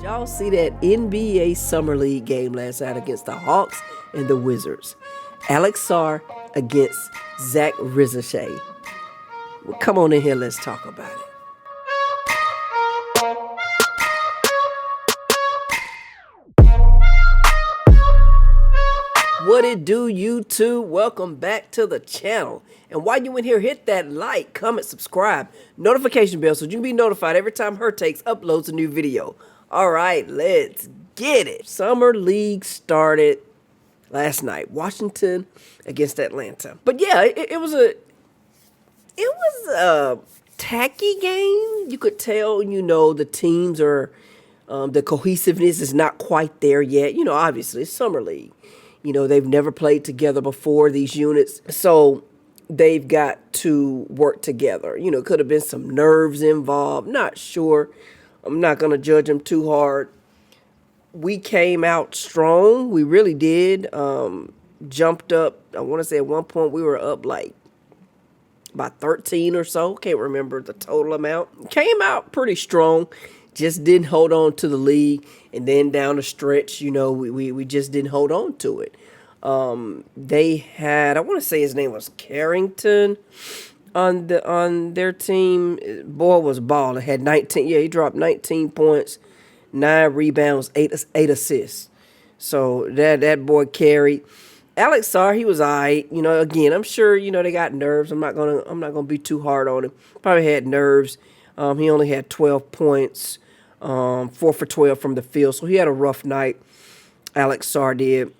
Y'all see that NBA Summer League game last night against the Hawks and the Wizards? Alex Sarr against Zach Risacher. Well, come on in here, let's talk about it. What it do, YouTube? Welcome back to the channel. And while you in here, hit that like, comment, subscribe, notification bell so you can be notified every time Her Takes uploads a new video. All right, let's get it. Summer League started last night. Washington against Atlanta. But yeah, it was a tacky game. You could tell, the teams are, the cohesiveness is not quite there yet. Obviously, it's Summer League. They've never played together before, these units. So they've got to work together. Could have been some nerves involved. Not sure. I'm not going to judge them too hard. We came out strong. We really did. Jumped up. I want to say at one point we were up like by 13 or so. Can't remember the total amount. Came out pretty strong. Just didn't hold on to the lead. And then down the stretch, we just didn't hold on to it. They had, I want to say his name was Carrington on their team. Boy was balling. Had 19. Yeah, he dropped 19 points, 9 rebounds, 8 assists. So that boy carried. Alex Sarr, he was all right. Again, I'm sure they got nerves. I'm not gonna be too hard on him. Probably had nerves. He only had 12 points, 4 for 12 from the field. So he had a rough night. Alex Sarr did.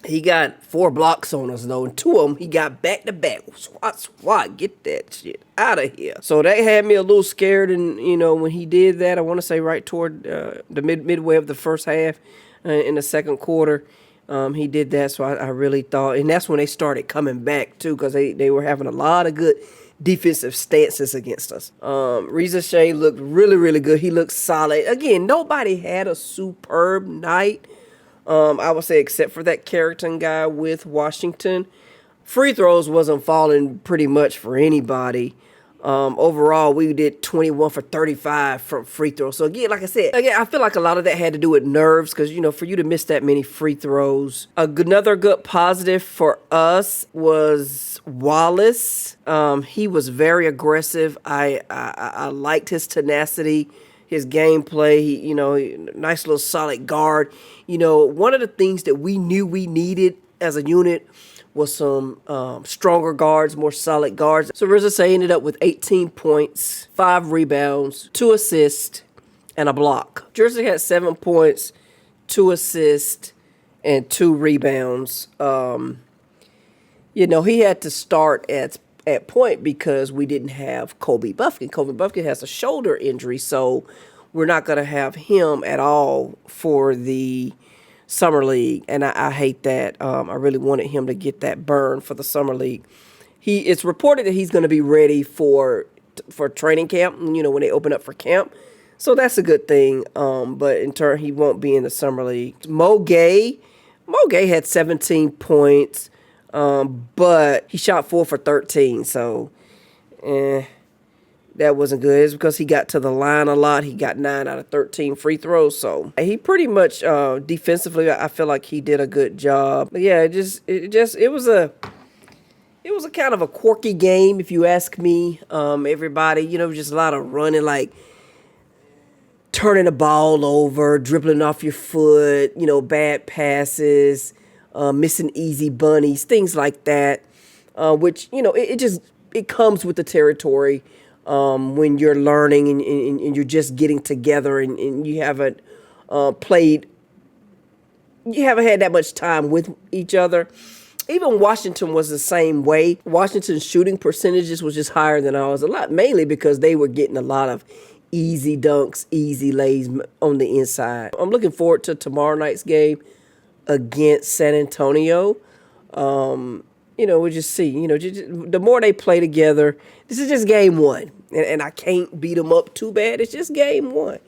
He got 4 blocks on us, though, and 2 of them he got back-to-back. Swat, get that shit out of here. So that had me a little scared, and, when he did that, I want to say right toward the midway of the first half in the second quarter, he did that, so I really thought, and that's when they started coming back, too, because they were having a lot of good defensive stances against us. Risacher looked really, really good. He looked solid. Again, nobody had a superb night. I would say except for that Carrington guy with Washington. Free throws wasn't falling pretty much for anybody. Overall, we did 21 for 35 from free throws. So again, like I said, I feel like a lot of that had to do with nerves because, for you to miss that many free throws. Another good positive for us was Wallace. He was very aggressive. I liked his tenacity, his gameplay. He, nice little solid guard. One of the things that we knew we needed as a unit was some stronger guards, more solid guards. So Risacher ended up with 18 points, 5 rebounds, 2 assists, and a block. Jersey had 7 points, 2 assists, and 2 rebounds. He had to start at point because we didn't have Kobe Buffkin. Kobe Buffkin has a shoulder injury, so we're not going to have him at all for the Summer League, and I hate that. I really wanted him to get that burn for the Summer League. It's reported that he's going to be ready for training camp, when they open up for camp. So that's a good thing, but in turn, he won't be in the Summer League. Mo Gay had 17 points, but he shot 4 for 13, so that wasn't good. It's because he got to the line a lot. He got 9 out of 13 free throws. So he pretty much defensively, I feel like he did a good job. But yeah, it was a kind of a quirky game, if you ask me. Everybody, just a lot of running, like turning the ball over, dribbling off your foot, bad passes, missing easy bunnies, things like that. Which it comes with the territory. When you're learning and you're just getting together and you haven't had that much time with each other. Even Washington was the same way. Washington's shooting percentages was just higher than ours a lot, mainly because they were getting a lot of easy dunks, easy lays on the inside. I'm looking forward to tomorrow night's game against San Antonio. We'll just see. The more they play together, this is just game 1. And I can't beat them up too bad. It's just game 1.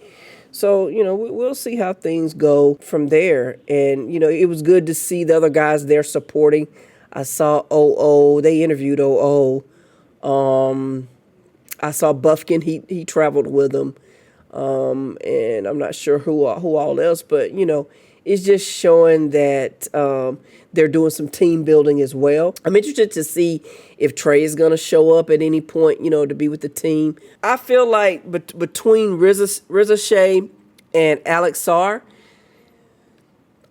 So, we'll see how things go from there. And, it was good to see the other guys there supporting. I saw OO. They interviewed OO. I saw Buffkin. He traveled with them. and I'm not sure who all else, but it's just showing that they're doing some team building as well. I'm interested to see if Trey is going to show up at any point, to be with the team. I feel like between Risacher and Alex Sarr,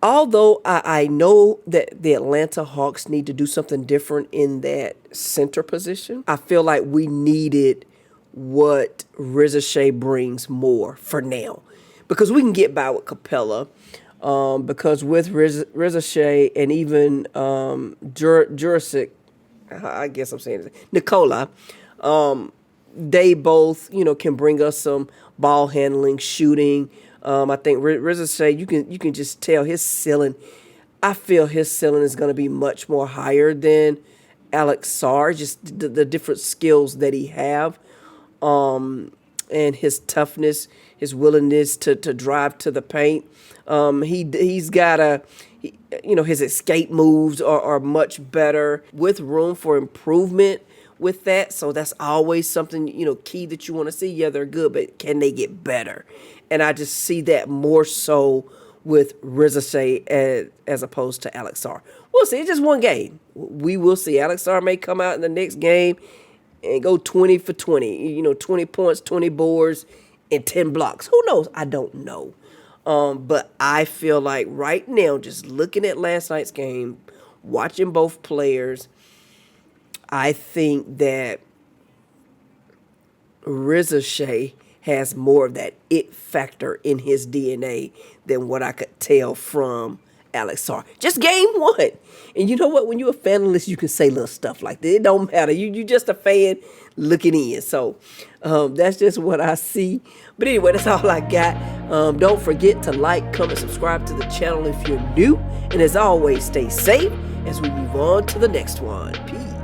although I know that the Atlanta Hawks need to do something different in that center position, I feel like we needed what Risacher brings more for now, because we can get by with Capella. Because with Risacher and even Jurisic, I guess I'm saying it, Nikola, they both can bring us some ball handling, shooting. I think Risacher, you can just tell his ceiling. I feel his ceiling is going to be much more higher than Alex Sarr. Just the different skills that he have, and his toughness, his willingness to drive to the paint. He's got his escape moves are much better, with room for improvement with that. So that's always something, key that you want to see. Yeah, they're good, but can they get better? And I just see that more so with Risacher as opposed to Alex Sarr. We'll see. It's just one game. We will see. Alex Sarr may come out in the next game and go 20 for 20. 20 points, 20 boards, and 10 blocks. Who knows? I don't know. But I feel like right now, just looking at last night's game, watching both players, I think that Risacher has more of that it factor in his DNA than what I could tell from Alex Sarr. Just game one. And you know what? When you're a fanalist, you can say little stuff like that. It don't matter. You just a fan looking in. So that's just what I see. But anyway, that's all I got. Don't forget to like, comment, subscribe to the channel if you're new. And as always, stay safe as we move on to the next one. Peace.